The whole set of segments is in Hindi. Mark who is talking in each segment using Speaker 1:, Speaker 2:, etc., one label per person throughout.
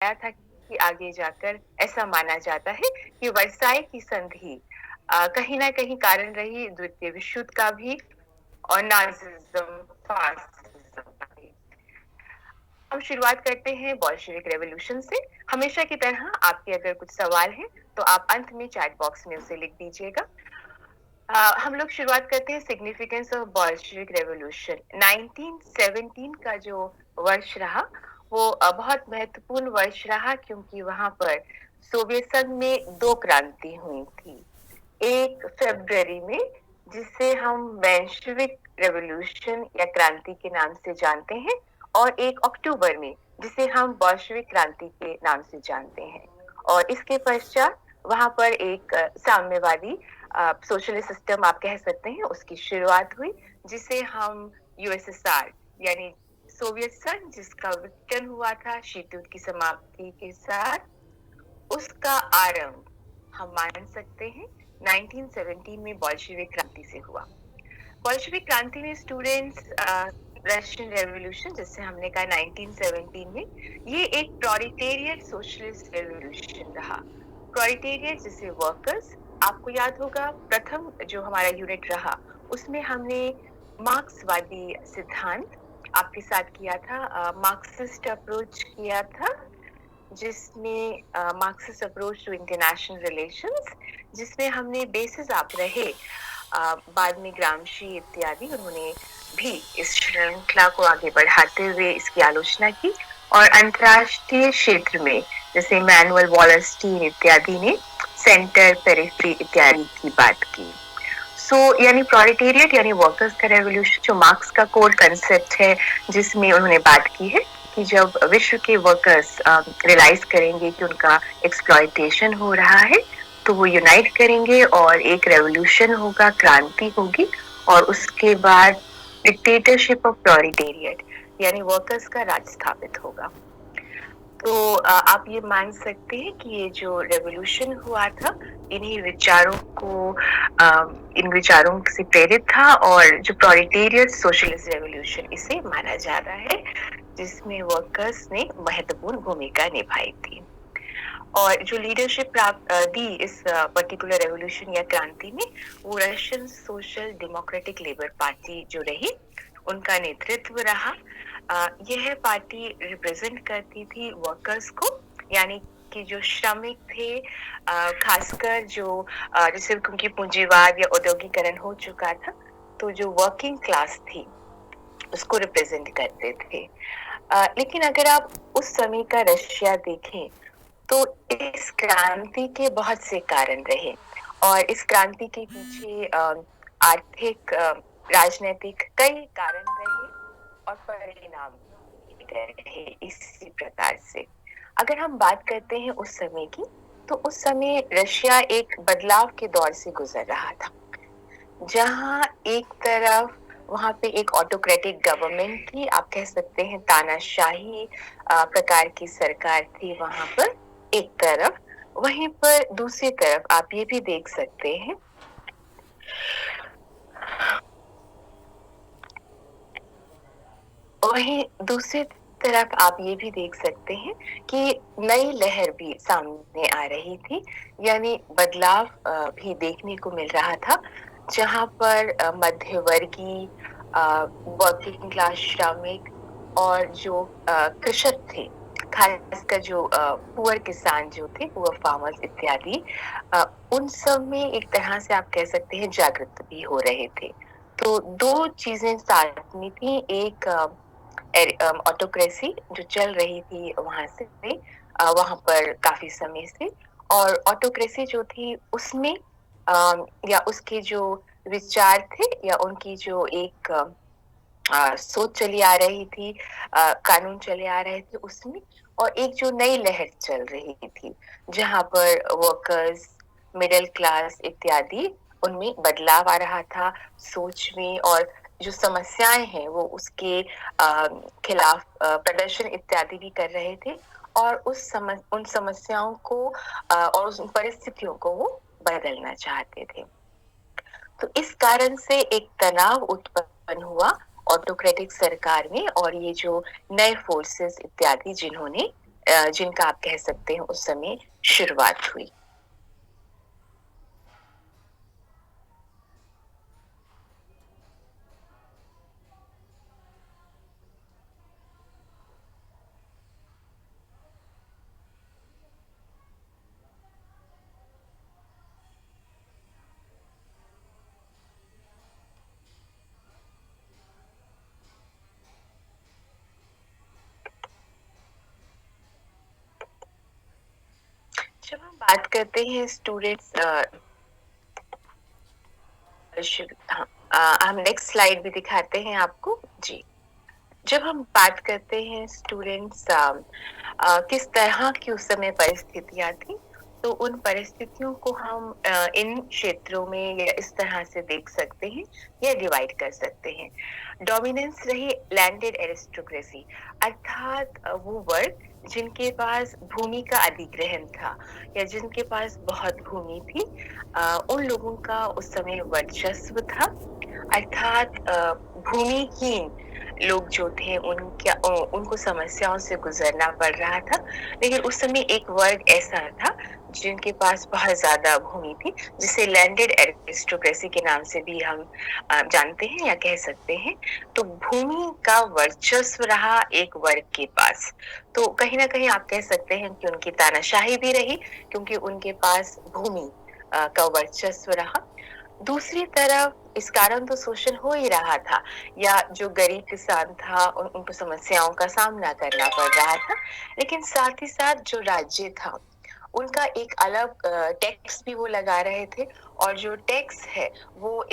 Speaker 1: आया था कि आगे जाकर ऐसा माना जाता है कि वर्साई की संधि कहीं न कहीं कारण रही द्वितीय विश्व युद्ध का भी और नाज़िज़्म, फ़ासिज़्म का भी। हम शुरुआत करते हैं बोल्शेविक रेवोल्यूशन से। हमेशा की तरह आपके अगर कुछ सवाल हैं, तो आप अंत में चैट बॉक्स में उसे लिख दीजिएगा। हम लोग शुरुआत करते हैं सिग्निफिकेंस ऑफ बोल्शेविक रेवोल्यूशन। 1917 का जो वर्ष रहा, वो बहुत महत्वपूर्ण वर्ष रहा क्योंकि वहाँ पर सोवियत संघ में 2 क्रांति हुई थी। एक फ़रवरी में जिसे हम वैश्विक रेवोल्यूशन या क्रांति के नाम से जानते हैं और एक अक्टूबर में जिसे हम बोल्शेविक क्रांति के नाम से जानते हैं। और इसके पश्चात वहाँ पर एक साम्यवादी सोशलिस्ट सिस्टम आप कह सकते हैं उसकी शुरुआत हुई जिसे हम यूएसएसआर यानी सोवियत संघ जिसका विघटन हुआ था शीत युद्ध की समाप्ति के साथ, उसका आरंभ हम मान सकते हैं 1917 में बोल्शेविक क्रांति से हुआ। बोल्शेविक क्रांति में स्टूडेंट्स रशियन रेवोल्यूशन जिसे हमने कहा 1917 में, ये एक प्रोलेटेरिएट सोशलिस्ट रेवोल्यूशन रहा। प्रोलेटेरिएट जिसे वर्कर्स, आपको याद होगा प्रथम जो हमारा यूनिट रहा उसमें हमने मार्क्सवादी सिद्धांत आपके साथ किया था, मार्क्सिस्ट अप्रोच किया था जिसमें Marxist approach to international relations, जिसमें हमने बेसिस आप रहे बाद में ग्रामशी इत्यादि उन्होंने भी इस श्रृंखला को आगे बढ़ाते हुए इसकी आलोचना की और अंतर्राष्ट्रीय क्षेत्र में जैसे मैनुअल वॉलस्टीन इत्यादि ने सेंटर पेरिफेरी इत्यादि की बात की। यानी प्रोलेटेरिएट यानी वर्कर्स का रेवोल्यूशन जो मार्क्स का कोर कंसेप्ट है जिसमें उन्होंने बात की है कि जब विश्व के वर्कर्स रियलाइज करेंगे कि उनका एक्सप्लॉयटेशन हो रहा है तो वो यूनाइट करेंगे और एक रेवोल्यूशन होगा, क्रांति होगी और उसके बाद डिक्टेटरशिप ऑफ प्रोलेटेरिएट यानी वर्कर्स का राज स्थापित होगा। तो आप ये मान सकते हैं कि ये जो रेवोल्यूशन हुआ था इन्हीं विचारों को इन विचारों से प्रेरित था और जो प्रोलेटेरिएट सोशलिस्ट रेवोल्यूशन इसे माना जा रहा है जिसमें वर्कर्स ने महत्वपूर्ण भूमिका निभाई थी और जो लीडरशिप दी इस पर्टिकुलर रेवोल्यूशन या क्रांति में वो Russian social democratic labour party जो रही उनका नेतृत्व रहा। यह पार्टी रिप्रेजेंट करती थी वर्कर्स को यानी कि जो श्रमिक थे, खासकर जो जैसे क्योंकि पूंजीवाद या औद्योगिकरण हो चुका था तो जो वर्किंग क्लास थी उसको रिप्रेजेंट करते थे। लेकिन अगर आप उस समय का रशिया देखें तो इस क्रांति के बहुत से कारण रहे और इस क्रांति के पीछे आर्थिक राजनीतिक कई कारण रहे और परिणाम रहे इसी प्रकार से। अगर हम बात करते हैं उस समय की तो उस समय रशिया एक बदलाव के दौर से गुजर रहा था जहां एक तरफ वहां पे एक ऑटोक्रेटिक गवर्नमेंट थी, आप कह सकते हैं तानाशाही प्रकार की सरकार थी वहां पर एक तरफ, वहीं पर दूसरी तरफ आप ये भी देख सकते हैं वहीं दूसरी तरफ आप ये भी देख सकते हैं कि नई लहर भी सामने आ रही थी यानी बदलाव भी देखने को मिल रहा था जहां पर मध्यवर्गीय वर्किंग क्लास श्रमिक और जो कृषक थे, खासकर जो पुअर किसान जो थे, पुअर फार्मर्स इत्यादि, उन सब में एक तरह से आप कह सकते हैं जागृत भी हो रहे थे। तो दो चीजें साथ में थी, एक ऑटोक्रेसी जो चल रही थी वहां से वहां पर काफी समय से और ऑटोक्रेसी जो थी उसमें या उसके जो विचार थे या उनकी जो एक सोच चली आ रही थी, कानून चले आ रहे थे उसमें और एक जो नई लहर चल रही थी जहां पर वर्कर्स, मिडिल क्लास इत्यादि उनमें बदलाव आ रहा था सोच में और जो समस्याएं हैं वो उसके खिलाफ प्रदर्शन इत्यादि भी कर रहे थे और उन समस्याओं को और उस परिस्थितियों को वो बदलना चाहते थे। तो इस कारण से एक तनाव उत्पन्न हुआ ऑटोक्रेटिक सरकार में और ये जो नए फोर्सेस इत्यादि जिन्होंने जिनका आप कह सकते हैं उस समय शुरुआत हुई। जब हम बात करते हैं स्टूडेंट्स हाँ, हम नेक्स्ट स्लाइड भी दिखाते हैं आपको। जी। जब हम बात करते हैं स्टूडेंट्स किस तरह की उस समय परिस्थितियां थी, तो उन परिस्थितियों को हम इन क्षेत्रों में या इस तरह से देख सकते हैं या डिवाइड कर सकते हैं। डोमिनेंस रही लैंडेड एरिस्टोक्रेसी, अर्थात वो वर्ग जिनके पास भूमि का अधिग्रहण था या जिनके पास बहुत भूमि थी, उन लोगों का उस समय वर्चस्व था। अर्थात भूमिहीन लोग जो थे उनको समस्याओं से गुजरना पड़ रहा था। लेकिन उस समय एक वर्ग ऐसा था जिनके पास बहुत ज्यादा भूमि थी, जिसे लैंडेड एरिस्टोक्रेसी के नाम से भी हम जानते हैं या कह सकते हैं। तो भूमि का वर्चस्व रहा एक वर्ग के पास, तो कहीं ना कहीं आप कह सकते हैं कि उनकी तानाशाही भी रही, क्योंकि उनके पास भूमि का वर्चस्व रहा। दूसरी तरफ इस कारण तो शोषण हो ही रहा था, या जो गरीब किसान था उनको समस्याओं का सामना करना पड़ रहा था। लेकिन साथ ही साथ जो राज्य था उनका एक अलग टैक्स भी वो लगा रहे थे, और जो टैक्स है वो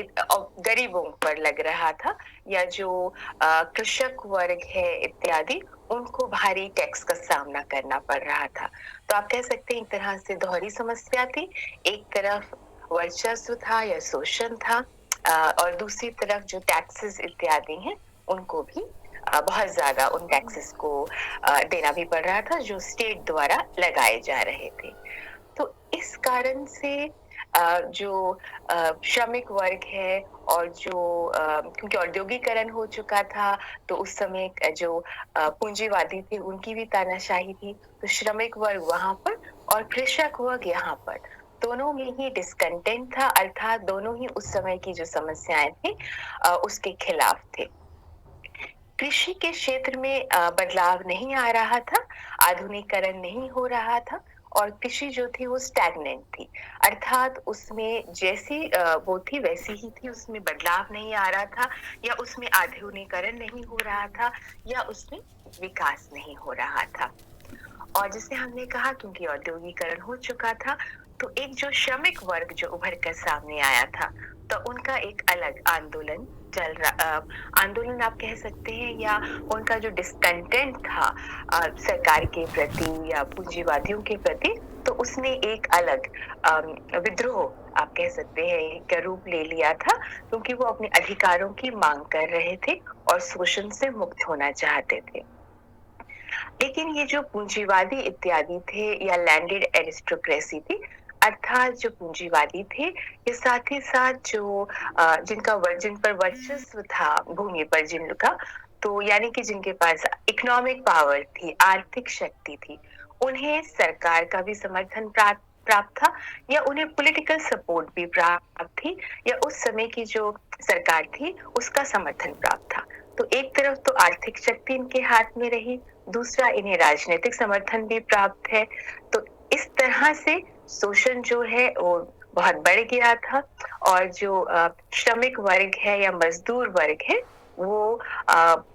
Speaker 1: गरीबों पर लग रहा था, या जो कृषक वर्ग है इत्यादि, उनको भारी टैक्स का सामना करना पड़ रहा था। तो आप कह सकते हैं एक तरह से दोहरी समस्या थी। एक तरफ वर्चस्व था या शोषण था, और दूसरी तरफ जो टैक्सेस इत्यादि हैं उनको भी बहुत ज्यादा उन टैक्सेस को देना भी पड़ रहा था जो स्टेट द्वारा लगाए जा रहे थे। तो इस कारण से जो श्रमिक वर्ग है, और जो क्योंकि औद्योगिकरण हो चुका था, तो उस समय जो पूंजीवादी थे उनकी भी तानाशाही थी। तो श्रमिक वर्ग वहां पर और कृषक वर्ग यहाँ पर, दोनों में ही डिस्कंटेंट था, अर्थात दोनों ही उस समय की जो समस्याएं थी उसके खिलाफ थे। कृषि के क्षेत्र में बदलाव नहीं आ रहा था, आधुनिकीकरण नहीं हो रहा था, और कृषि जो थी वो स्टैग्नेंट थी, अर्थात उसमें जैसी वो थी वैसी ही थी, उसमें बदलाव नहीं आ रहा था, या उसमें आधुनिकीकरण नहीं हो रहा था, या उसमें विकास नहीं हो रहा था। और जैसे हमने कहा, क्योंकि औद्योगिकरण हो चुका था, तो एक जो श्रमिक वर्ग जो उभर कर सामने आया था, तो उनका एक अलग आंदोलन चल रहा, आंदोलन आप कह सकते हैं, या उनका जो डिस्कंटेंट था सरकार के प्रति या पूंजीवादियों के प्रति, तो उसने एक अलग विद्रोह आप कह सकते हैं का रूप ले लिया था, क्योंकि वो अपने अधिकारों की मांग कर रहे थे और शोषण से मुक्त होना चाहते थे। लेकिन ये जो पूंजीवादी इत्यादि थे या लैंडेड एरिस्टोक्रेसी थी, अर्थात जो पूंजीवादी थे, ये साथ ही साथ जो जिन पर वर्चस्व था भूमि पर जिनका, तो यानी कि जिनके पास इकोनॉमिक पावर थी, आर्थिक शक्ति थी, उन्हें सरकार का भी समर्थन प्राप्त था, या उन्हें पॉलिटिकल सपोर्ट भी प्राप्त थी, या उस समय की जो सरकार थी उसका समर्थन प्राप्त था। तो एक तरफ तो आर्थिक शक्ति इनके हाथ में रही, दूसरा इन्हें राजनीतिक समर्थन भी प्राप्त है। तो इस तरह से शोषण जो है वो बहुत बढ़ गया था, और जो श्रमिक वर्ग है या मजदूर वर्ग है वो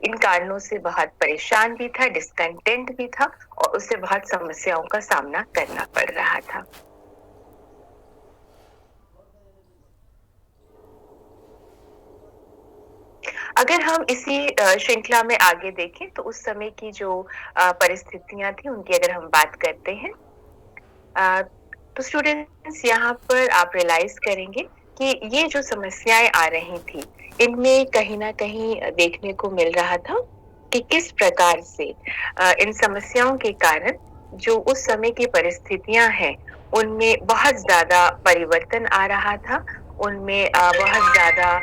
Speaker 1: इन कारणों से बहुत परेशान भी था, डिस्कंटेंट भी था, और उससे बहुत समस्याओं का सामना करना पड़ रहा था। अगर हम इसी श्रृंखला में आगे देखें, तो उस समय की जो परिस्थितियां थी उनकी अगर हम बात करते हैं, तो स्टूडेंट्स यहाँ पर आप रियलाइज करेंगे कि ये जो समस्याएं आ रही थी, इनमें कहीं ना कहीं देखने को मिल रहा था कि किस प्रकार से इन समस्याओं के कारण जो उस समय की परिस्थितियां हैं उनमें बहुत ज्यादा परिवर्तन आ रहा था, उनमें बहुत ज्यादा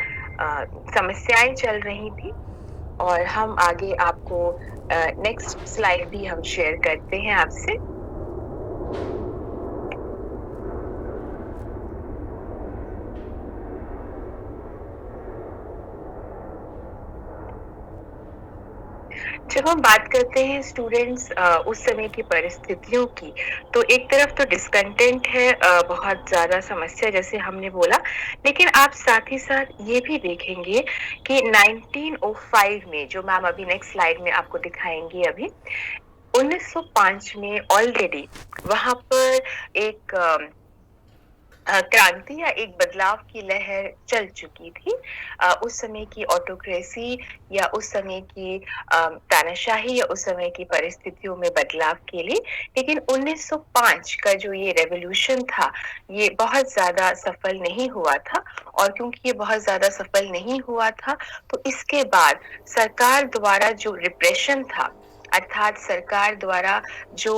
Speaker 1: समस्याएं चल रही थी। और हम आगे आपको नेक्स्ट स्लाइड भी हम शेयर करते हैं आपसे। जब हम बात करते हैं स्टूडेंट्स उस समय की परिस्थितियों की, तो एक तरफ तो डिस्कंटेंट है, बहुत ज़्यादा समस्या जैसे हमने बोला, लेकिन आप साथ ही साथ ये भी देखेंगे कि 1905 में, जो मैम अभी नेक्स्ट स्लाइड में आपको दिखाएँगी अभी, 1905 में ऑलरेडी वहाँ पर एक क्रांति या एक बदलाव की लहर चल चुकी थी। उस समय की ऑटोक्रेसी या उस समय की तानाशाही या उस समय की परिस्थितियों में बदलाव के लिए। लेकिन 1905 का जो ये रेवोल्यूशन था, ये बहुत ज़्यादा सफल नहीं हुआ था, और क्योंकि ये बहुत ज़्यादा सफल नहीं हुआ था, तो इसके बाद सरकार द्वारा जो रिप्रेशन था, अर्थात सरकार द्वारा जो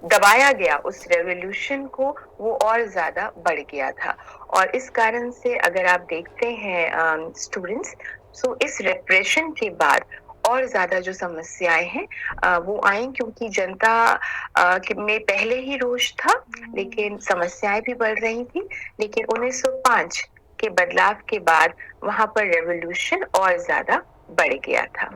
Speaker 1: दबाया गया उस रेवोल्यूशन को, वो और ज़्यादा बढ़ गया था। और इस कारण से अगर आप देखते हैं स्टूडेंट्स, सो इस रिप्रेशन के बाद और ज़्यादा जो समस्याएँ हैं वो आई, क्योंकि जनता में पहले ही रोष था, लेकिन समस्याएँ भी बढ़ रही थी। लेकिन 1905 के बदलाव के बाद वहाँ पर रेवोल्यूशन और ज़्यादा बढ़ गया था।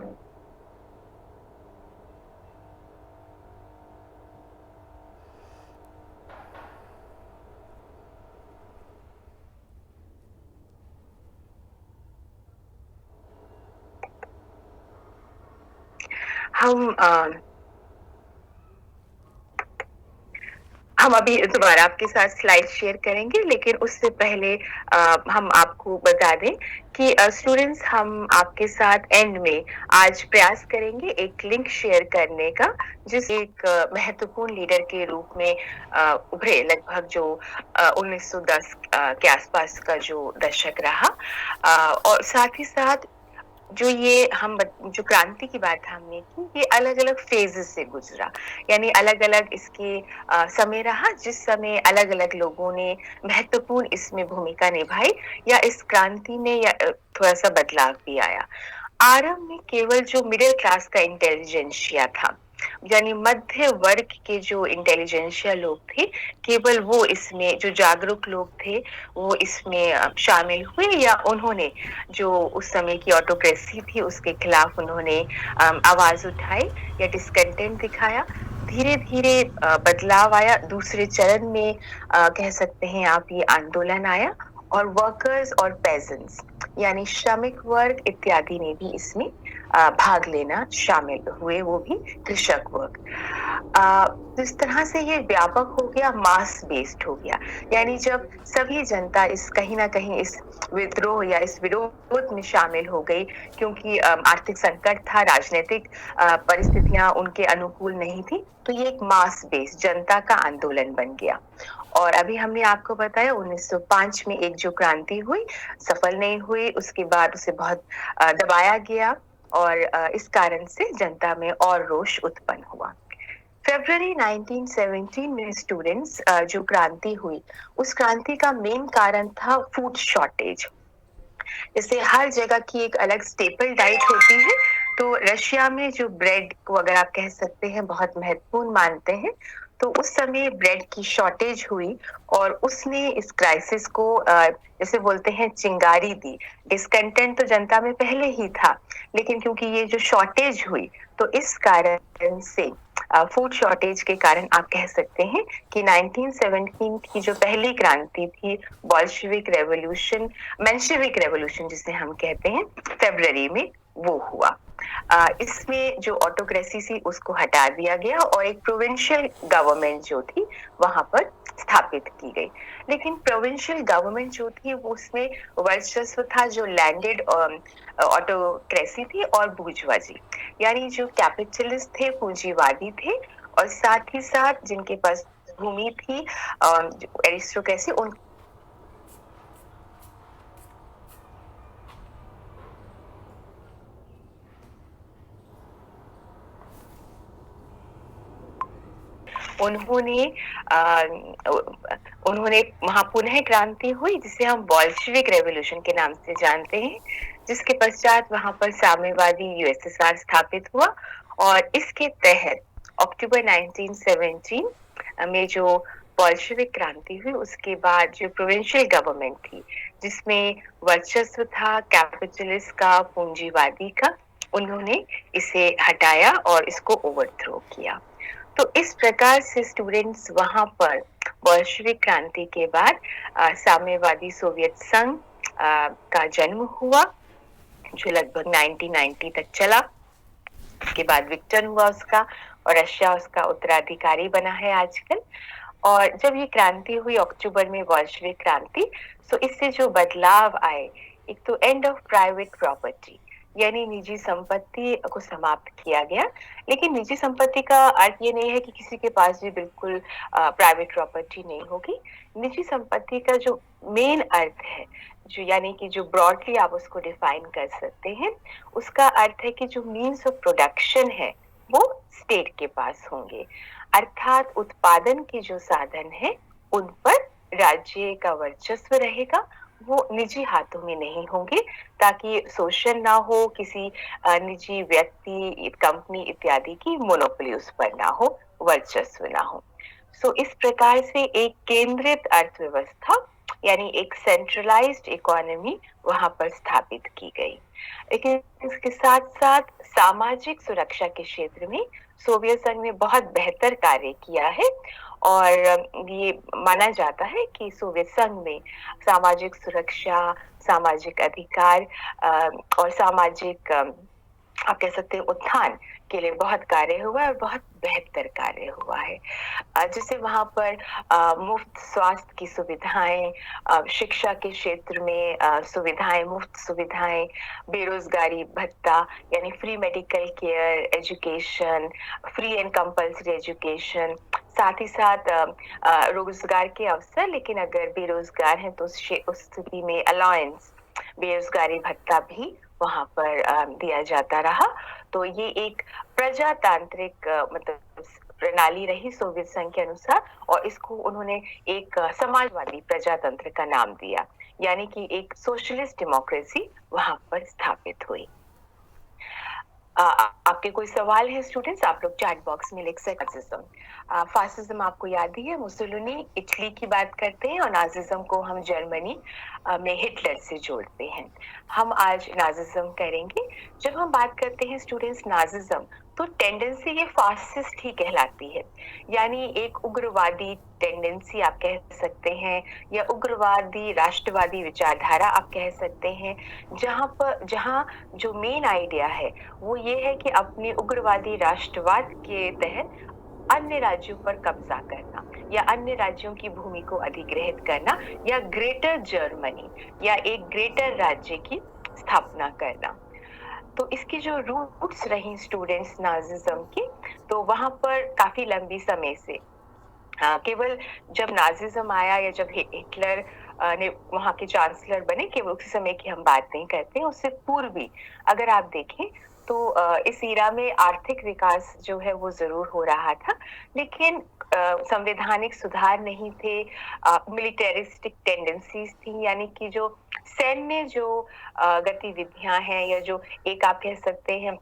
Speaker 1: हम हम अभी दोबारा आपके साथ स्लाइड शेयर करेंगे, लेकिन उससे पहले हम आपको बता दें कि स्टूडेंट्स, हम आपके साथ एंड में आज प्रयास करेंगे एक लिंक शेयर करने का, जिस एक महत्वपूर्ण लीडर के रूप में उभरे, लगभग जो 1910 के आसपास का जो दशक रहा, और साथ ही साथ जो क्रांति की बात हमने की, ये अलग-अलग फेजेस से गुजरा, यानी अलग-अलग इसके समय रहा, जिस समय अलग-अलग लोगों ने महत्वपूर्ण इसमें भूमिका निभाई, या इस क्रांति में या थोड़ा-सा बदलाव भी आया। आरंभ में केवल जो मिडिल क्लास का इंटेलिजेंशिया था, यानी मध्य वर्ग के जो इंटेलिजेंशिया लोग थे, केवल वो इसमें, जो जागरूक लोग थे, वो इसमें शामिल हुए, या उन्होंने जो उस समय की ऑटोक्रेसी थी उसके खिलाफ उन्होंने आवाज उठाई या डिस्कंटेंट दिखाया। धीरे-धीरे बदलाव आया, दूसरे चरण में कह सकते हैं आप, ये आंदोलन आया, और वर्कर्स और पेजेंट्स, यानी श्रमिक वर्ग इत्यादि ने भी इसमें भाग लेना शामिल हुए, वो भी कृषक वर्ग। तो इस तरह से ये व्यापक हो गया, मास बेस्ड हो गया, यानी जब सभी जनता इस कहीं ना कहीं इस विद्रोह या इस विरोध में शामिल हो गई, क्योंकि आर्थिक संकट था, राजनीतिक परिस्थितियां उनके अनुकूल नहीं थी, तो ये एक मास बेस्ड जनता का आंदोलन बन गया। और अभी हमने आपको बताया 1905 में एक जो क्रांति हुई, सफल नहीं हुई, उसके बाद उसे बहुत दबाया गया, और इस कारण से जनता में और रोष उत्पन्न हुआ। फरवरी 1917 में स्टूडेंट्स, जो क्रांति हुई, उस क्रांति का मेन कारण था फूड शॉर्टेज। जैसे हर जगह की एक अलग स्टेपल डाइट होती है, तो रशिया में जो ब्रेड को अगर आप कह सकते हैं बहुत महत्वपूर्ण मानते हैं, तो उस समय ब्रेड की शॉर्टेज हुई, और उसने इस क्राइसिस को जैसे बोलते हैं चिंगारी दी। डिस्कंटेंट तो जनता में पहले ही था, लेकिन क्योंकि ये जो शॉर्टेज हुई, तो इस कारण से फूड शॉर्टेज के कारण आप कह सकते हैं कि 1917 की जो पहली क्रांति थी, बोल्शेविक रेवोल्यूशन, मेंशेविक रेवोल्यूशन जिसे हम कहते हैं, फरवरी में वो हुआ। इसमें जो ऑटोक्रेसी थी उसको हटा दिया गया, और एक प्रोविंशियल गवर्नमेंट जो थी वहां पर स्थापित की गई। लेकिन प्रोविंशियल गवर्नमेंट जो थी, वो उसमें वर्चस्व था जो लैंडेड ऑटोक्रेसी थी, और बूर्जुआजी, यानी जो कैपिटलिस्ट थे, पूंजीवादी थे, और साथ ही साथ जिनके पास भूमि थी, एरिस्टोक्रेसी, उन उन्होंने उन्होंने वहां पुनः क्रांति हुई, जिसे हम बोल्शेविक रेवोल्यूशन के नाम से जानते हैं, जिसके पश्चात वहां पर साम्यवादी यूएसएसआर स्थापित हुआ, और इसके तहत अक्टूबर 1917 में जो बोल्शेविक क्रांति हुई, उसके बाद जो प्रोविंशियल गवर्नमेंट थी, जिसमें वर्चस्व था कैपिटलिस्ट का, पूंजीवादी का, उन्होंने इसे हटाया और इसको ओवरथ्रो किया। तो इस प्रकार से स्टूडेंट्स वहां पर बोल्शेविक क्रांति के बाद साम्यवादी सोवियत संघ का जन्म हुआ, जो लगभग 1990 तक चला। उसके बाद विघटन हुआ उसका, और रशिया उसका उत्तराधिकारी बना है आजकल। और जब ये क्रांति हुई अक्टूबर में, बोल्शेविक क्रांति, तो इससे जो बदलाव आए, एक तो एंड ऑफ प्राइवेट प्रॉपर्टी, यानी निजी संपत्ति को समाप्त किया गया। लेकिन निजी संपत्ति का अर्थ ये नहीं है कि किसी के पास भी बिल्कुल प्राइवेट प्रॉपर्टी नहीं होगी। निजी संपत्ति का जो मेन अर्थ है, जो यानी कि जो ब्रॉडली आप उसको डिफाइन कर सकते हैं, उसका अर्थ है कि जो मीन्स ऑफ प्रोडक्शन है वो स्टेट के पास होंगे, अर्थात उत्पादन के जो साधन है उन पर राज्य का वर्चस्व रहेगा, वो निजी हाथों में नहीं होंगे, ताकि शोषण ना हो, किसी निजी व्यक्ति, कंपनी इत्यादि की मोनोपोली उस पर ना हो, वर्चस्व ना हो। सो इस प्रकार से एक केंद्रित अर्थव्यवस्था, यानी एक सेंट्रलाइज्ड इकोनॉमी वहां पर स्थापित की गई। लेकिन इसके साथ साथ सामाजिक सुरक्षा के क्षेत्र में सोवियत संघ ने बहुत बेहतर कार्य किया है, और ये माना जाता है कि सोवियत संघ में सामाजिक सुरक्षा, सामाजिक अधिकार और सामाजिक आप कह सकते हैं उत्थान के लिए बहुत कार्य हुआ है, और बहुत बेहतर कार्य हुआ है। जैसे वहां पर मुफ्त स्वास्थ्य की सुविधाएं, शिक्षा के क्षेत्र में सुविधाएं, मुफ्त सुविधाएं, बेरोजगारी भत्ता यानी free medical care, education, free and compulsory education, साथ ही साथ रोजगार के अवसर, लेकिन अगर बेरोजगार हैं तो उस स्थिति में अलाउंस, बेरोजगारी भत्ता भी वहां पर दिया जाता रहा। तो ये एक प्रजातांत्रिक मतलब प्रणाली रही सोवियत संघ के अनुसार, और इसको उन्होंने एक समाजवादी प्रजातंत्र का नाम दिया, यानी कि एक सोशलिस्ट डेमोक्रेसी वहां पर स्थापित हुई। आपके कोई सवाल है स्टूडेंट्स, आप लोग चैट बॉक्स में लिख सकते हैं। फासिज्म आपको याद ही है, मुसोलिनी इटली की बात करते हैं, और नाजिज्म को हम जर्मनी में हिटलर से जोड़ते हैं। हम आज नाजिज्म करेंगे। जब हम बात करते हैं स्टूडेंट्स नाजिज्म, तो टेंडेंसी ये फासिस्ट ही कहलाती है, यानी एक उग्रवादी टेंडेंसी आप कह सकते हैं, या उग्रवादी राष्ट्रवादी विचारधारा आप कह सकते हैं, जहां जो मेन आइडिया है वो ये है कि अपने उग्रवादी राष्ट्रवाद के तहत अन्य राज्यों पर कब्जा करना, या अन्य राज्यों की भूमि को अधिग्रहित करना, या ग्रेटर जर्मनी या एक ग्रेटर राज्य की स्थापना करना। तो इसकी जो रूट्स रही स्टूडेंट्स नाजिज्म की, तो वहां पर काफी लंबी समय से केवल जब नाजिज्म आया या जब हिटलर ने वहां के चांसलर बने, केवल उसी समय की हम बात नहीं करते, उससे पूर्व भी अगर आप देखें तो इस ईरा में आर्थिक विकास जो है वो जरूर हो रहा था, लेकिन संवैधानिक सुधार नहीं थे, मिलिटरिस्टिक टेंडेंसीज थी, यानी कि जो सैन्य जो गतिविधियां हैं, या जो एक आप कह सकते हैं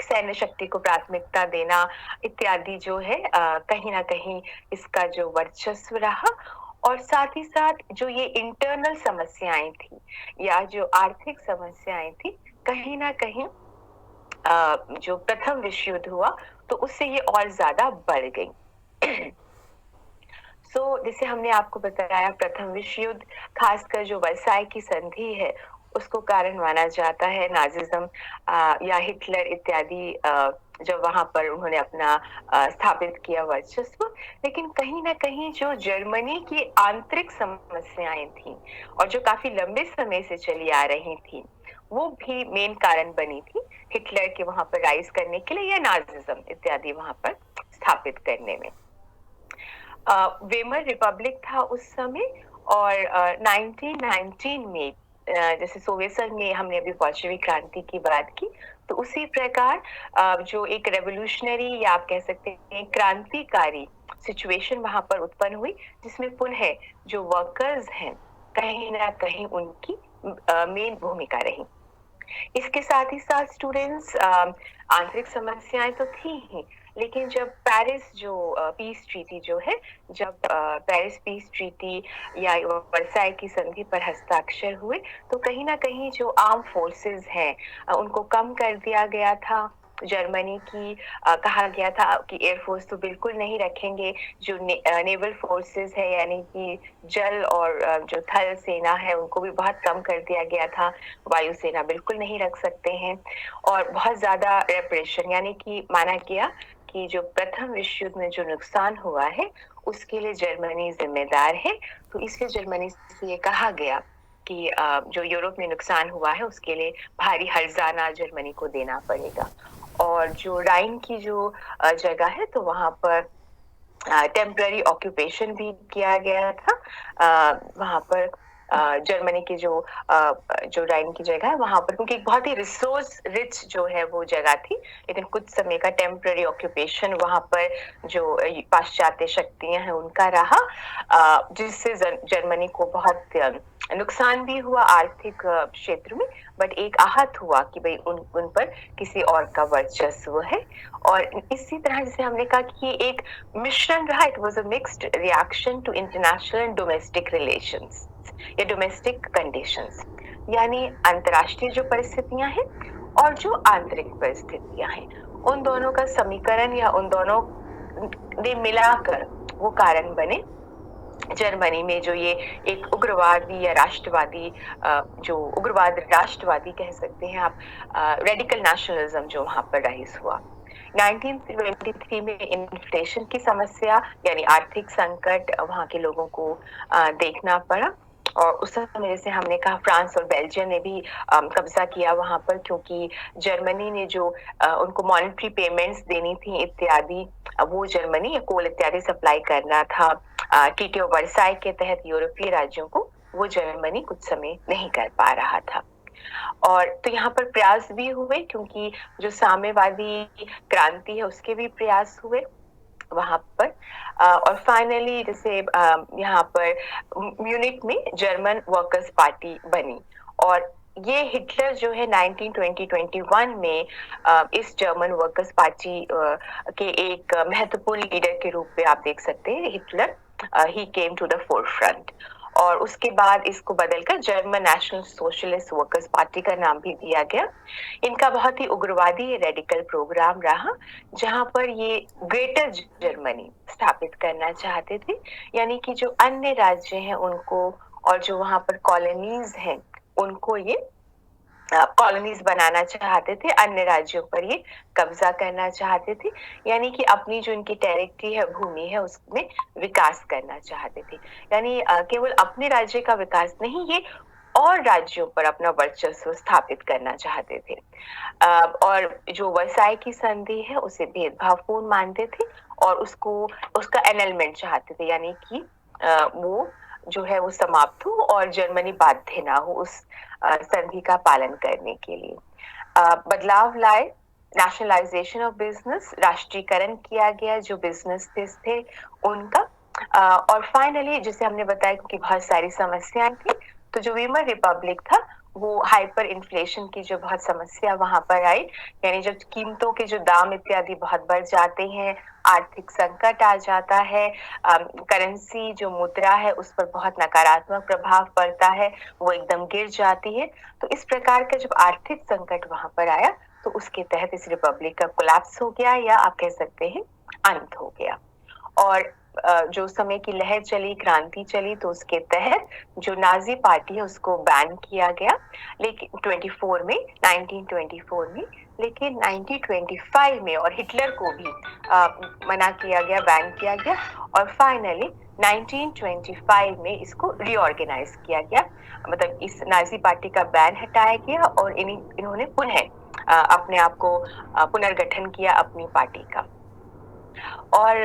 Speaker 1: सैन्य शक्ति को प्राथमिकता देना इत्यादि, जो है कहीं ना कहीं इसका जो वर्चस्व रहा। और साथ ही साथ जो ये इंटरनल समस्याएं थी, या जो आर्थिक समस्याएं थी, कहीं ना कहीं जो प्रथम विश्व युद्ध हुआ तो उससे ये और ज्यादा बढ़ गई। जैसे हमने आपको बताया, प्रथम विश्व युद्ध, खासकर जो वर्साई की संधि है, उसको कारण माना जाता है नाजिज्म या हिटलर इत्यादि, जब वहां पर उन्होंने अपना स्थापित किया वर्चस्व। लेकिन कहीं ना कहीं जो जर्मनी की आंतरिक समस्याएं थी, और जो काफी लंबे समय से चली आ रही थी, वो भी मेन कारण बनी थी हिटलर के वहां पर राइज करने के लिए, या नाजिज्म इत्यादि वहां पर स्थापित करने में। वेमर रिपब्लिक था उस समय, और 1919 में जैसे सोवियत संघ में हमने अभी बोल्शेविक क्रांति की बात की, तो उसी प्रकार जो एक रेवोल्यूशनरी या आप कह सकते हैं क्रांतिकारी सिचुएशन वहां पर उत्पन्न हुई, जिसमें पुनः जो वर्कर्स हैं कहीं ना कहीं उनकी मेन भूमिका रही। इसके साथ ही साथ स्टूडेंट्स आंतरिक समस्याएं तो थी ही, लेकिन जब पेरिस जो पीस ट्रीटी जो है, जब पेरिस पीस ट्रीटी या वर्साई की संधि पर हस्ताक्षर हुए, तो कहीं ना कहीं जो आर्म फोर्सेस हैं उनको कम कर दिया गया था। जर्मनी की कहा गया था कि एयरफोर्स तो बिल्कुल नहीं रखेंगे, जो नेवल फोर्सेस है यानी कि जल और जो थल सेना है उनको भी बहुत कम कर दिया गया था, वायुसेना बिल्कुल नहीं रख सकते हैं। और बहुत ज्यादा रेप्रेशन यानी कि माना गया कि जो प्रथम विश्व युद्ध में जो नुकसान हुआ है उसके लिए जर्मनी जिम्मेदार है। तो इसलिए जर्मनी से ये कहा गया कि जो यूरोप में नुकसान हुआ है उसके लिए भारी हर्जाना जर्मनी को देना पड़ेगा। और जो राइन की जो जगह है तो वहां पर टेम्पररी ऑक्यूपेशन भी किया गया था। वहां पर जर्मनी की जो राइन की जगह है वहां पर, क्योंकि बहुत ही रिसोर्स रिच जो है वो जगह थी, लेकिन कुछ समय का टेम्पररी ऑक्यूपेशन वहां पर जो पाश्चात्य शक्तियां हैं उनका रहा, जिससे जर्मनी को बहुत नुकसान भी हुआ आर्थिक क्षेत्र में, बट एक आहत हुआ कि भाई उन पर किसी और का वर्चस्व है। और इसी तरह जैसे हमने कहा कि ये एक मिश्रण रहा, it was a mixed reaction to international and domestic relations या डोमेस्टिक कंडीशंस, यानी अंतर्राष्ट्रीय जो परिस्थितियां हैं और जो आंतरिक परिस्थितियां हैं, उन दोनों का समीकरण या उन दोनों ने मिलाकर वो कारण बने जर्मनी में जो ये एक उग्रवादी या राष्ट्रवादी, जो उग्रवाद राष्ट्रवादी कह सकते हैं आप, रेडिकल नेशनलिज्म जो वहां पर राइज हुआ। 1923 में इन्फ्लेशन की समस्या यानी आर्थिक संकट वहां के लोगों को देखना पड़ा। और उस समय जैसे हमने कहा फ्रांस और बेल्जियम ने भी कब्जा किया वहां पर, क्योंकि जर्मनी ने जो उनको मॉनेटरी पेमेंट्स देनी थी इत्यादि, वो जर्मनी कोल इत्यादि सप्लाई करना था ट्रीटी ऑफ वर्साई के तहत यूरोपीय राज्यों को, वो जर्मनी कुछ समय नहीं कर पा रहा था। और तो यहाँ पर प्रयास भी हुए, क्योंकि जो साम्यवादी क्रांति है उसके भी प्रयास हुए वहां पर। और फाइनली जैसे यहाँ पर म्यूनिक में जर्मन वर्कर्स पार्टी बनी, और ये हिटलर जो है 1920-21 में इस जर्मन वर्कर्स पार्टी के एक महत्वपूर्ण लीडर के रूप में आप देख सकते हैं, Hitler he came to the forefront. और उसके बाद इसको बदलकर German National Socialist Workers Party का नाम भी दिया गया। इनका बहुत ही उग्रवादी रेडिकल प्रोग्राम रहा, जहां पर ये ग्रेटर जर्मनी स्थापित करना चाहते थे, यानी कि जो अन्य राज्य हैं उनको और जो वहां पर कॉलोनीज हैं उनको ये कॉलोनीज बनाना चाहते थे, अन्य राज्यों पर ये कब्जा करना चाहते थे, यानी कि अपनी जो इनकी टेरिटरी है, भूमि है, उसमें विकास करना चाहते थे। यानी केवल अपने राज्य का विकास नहीं, ये और राज्यों पर अपना वर्चस्व स्थापित करना चाहते थे। और जो वर्साई की संधि है उसे भेदभावपूर्ण मानते थे और उसका एनलमेंट चाहते थे, यानी कि वो जो है वो समाप्त हो और जर्मनी बाध्य ना हो उस संधि का पालन करने के लिए। बदलाव लाए, नेशनलाइजेशन ऑफ बिजनेस, राष्ट्रीयकरण किया गया जो बिजनेस थे उनका। और फाइनली जैसे हमने बताया कि बहुत सारी समस्याएं थी, तो जो वीमर रिपब्लिक था वो हाइपर इन्फ्लेशन की जो बहुत समस्या वहां पर आई, यानी जब कीमतों के जो दाम इत्यादि बहुत बढ़ जाते हैं, आर्थिक संकट आ जाता है, करेंसी जो मुद्रा है उस पर बहुत नकारात्मक प्रभाव पड़ता है, वो एकदम गिर जाती है। तो इस प्रकार का जब आर्थिक संकट वहां पर आया तो उसके तहत इस रिपब्लिक का कोलैप्स हो गया, या आप कह सकते हैं अंत हो गया। और जो समय की लहर चली, क्रांति चली, तो उसके तहत जो नाजी पार्टी है उसको बैन किया गया, लेकिन 1924 में, लेकिन 1925 में और हिटलर को भी मना किया गया, बैन किया गया, और फाइनली 1925 में इसको रीऑर्गेनाइज किया गया, मतलब इस नाजी पार्टी का बैन हटाया गया और इन्होंने पुनः अपने आप को पुनर्गठन किया अपनी पार्टी का। और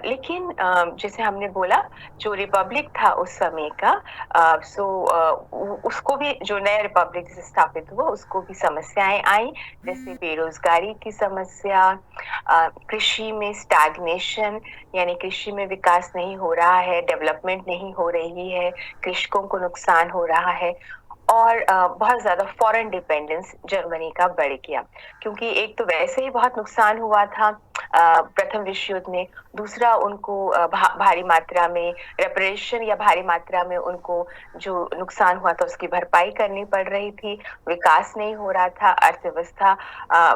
Speaker 1: लेकिन जैसे हमने बोला जो रिपब्लिक था उस समय का, उसको भी जो नया रिपब्लिक से स्थापित हुआ उसको भी समस्याएं आई, जैसे बेरोजगारी की समस्या, कृषि में स्टैग्नेशन, यानी कृषि में विकास नहीं हो रहा है, डेवलपमेंट नहीं हो रही है, कृषकों को नुकसान हो रहा है। और बहुत ज़्यादा फॉरेन डिपेंडेंस जर्मनी का बढ़ गया, क्योंकि एक तो वैसे ही बहुत नुकसान हुआ था प्रथम विश्व युद्ध में, दूसरा उनको भारी मात्रा में रेपरेशन या भारी मात्रा में उनको जो नुकसान हुआ था उसकी भरपाई करनी पड़ रही थी, विकास नहीं हो रहा था, अर्थव्यवस्था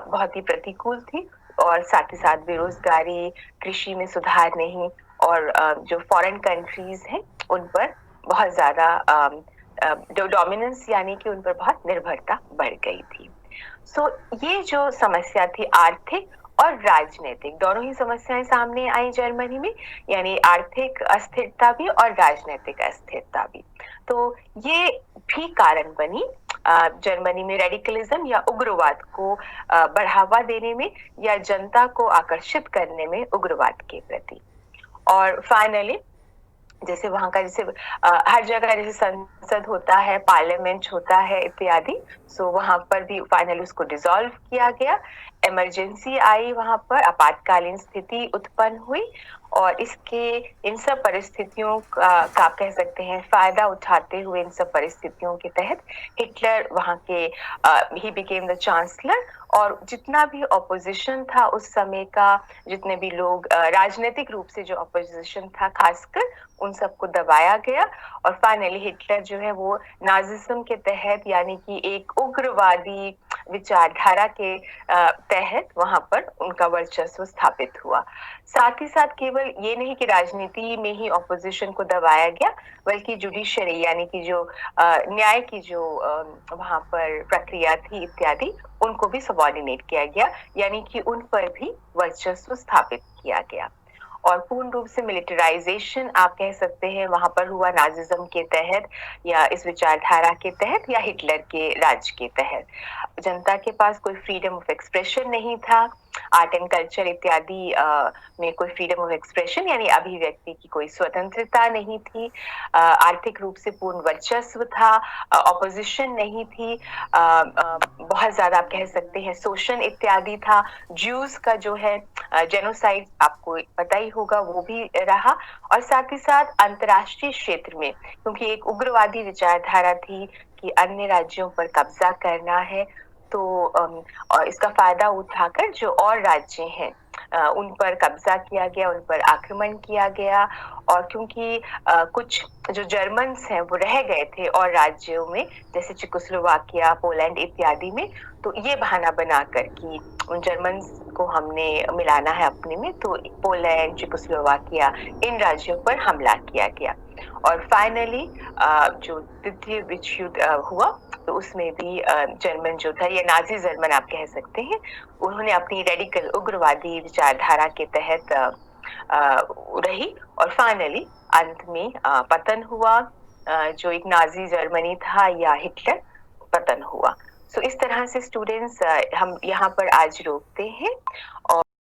Speaker 1: बहुत ही प्रतिकूल थी और साथ ही साथ बेरोजगारी, कृषि में सुधार नहीं और जो फॉरेन कंट्रीज हैं उन पर बहुत ज़्यादा जो डोमिनेंस यानी कि उन पर बहुत निर्भरता बढ़ गई थी। सो ये जो समस्या थी आर्थिक और राजनीतिक दोनों ही समस्याएं सामने आई जर्मनी में, यानी आर्थिक अस्थिरता भी और राजनीतिक अस्थिरता भी। तो ये भी कारण बनी जर्मनी में रेडिकलिज्म या उग्रवाद को बढ़ावा देने में या जनता को आकर्षित करने में उग्रवाद के प्रति। और फाइनली जैसे वहां का जैसे हर जगह जैसे संसद होता है, पार्लियामेंट होता है इत्यादि, सो वहां पर भी फाइनली उसको डिसॉल्व किया गया। इमरजेंसी आई, वहां पर आपातकालीन स्थिति उत्पन्न हुई और इसके इन सब परिस्थितियों का आप कह सकते हैं फायदा उठाते हुए इन सब परिस्थितियों के तहत हिटलर वहां के ही बिकेम द चांसलर और जितना भी ऑपोजिशन था उस समय का, जितने भी लोग राजनीतिक रूप से जो ऑपोजिशन था खासकर उन सबको दबाया गया और फाइनली हिटलर जो है वो नाजिज्म के तहत यानी कि एक उग्रवादी विचारधारा के तहत वहां पर उनका वर्चस्व स्थापित हुआ। साथ ही साथ केवल ये नहीं कि राजनीति में ही ऑपोजिशन को दबाया गया, बल्कि जुडिशरी यानी कि जो न्याय की जो वहां पर प्रक्रिया थी इत्यादि उनको भी सबऑर्डिनेट किया गया, यानी कि उन पर भी वर्चस्व स्थापित किया गया। और पूर्ण रूप से मिलिटराइजेशन आप कह सकते हैं वहां पर हुआ नाजिज्म के तहत या इस विचारधारा के तहत या हिटलर के राज के तहत। जनता के पास कोई फ्रीडम ऑफ एक्सप्रेशन नहीं था, आर्ट एंड कल्चर इत्यादि में कोई फ्रीडम ऑफ एक्सप्रेशन यानी अभिव्यक्ति की कोई स्वतंत्रता नहीं थी, आर्थिक रूप से पूर्ण वर्चस्व था, ऑपोजिशन नहीं थी, बहुत ज्यादा आप कह सकते हैं शोषण इत्यादि था, ज्यूज का जो है जेनोसाइड आपको पता ही होगा वो भी रहा और साथ ही साथ अंतर्राष्ट्रीय क्षेत्र में क्योंकि एक उग्रवादी विचारधारा थी कि अन्य राज्यों पर कब्जा करना है, तो और इसका फायदा उठाकर जो और राज्य हैं उन पर कब्जा किया गया, उन पर आक्रमण किया गया और क्योंकि कुछ जो जर्मन्स हैं वो रह गए थे और राज्यों में जैसे चेकोस्लोवाकिया, पोलैंड इत्यादि में, तो ये बहाना बनाकर कि उन जर्मन्स को हमने मिलाना है अपने में, तो पोलैंड, चेकोस्लोवाकिया इन राज्यों पर हमला किया गया और फाइनली जो द्वितीय विश्व युद्ध हुआ तो उसमें भी जर्मन जो था, ये नाजी जर्मन आप कह सकते हैं, उन्होंने अपनी रेडिकल उग्रवादी विचारधारा के तहत रही और फाइनली अंत में पतन हुआ, जो एक नाजी जर्मनी था या हिटलर पतन हुआ। सो इस तरह से स्टूडेंट्स हम यहाँ पर आज रोकते हैं और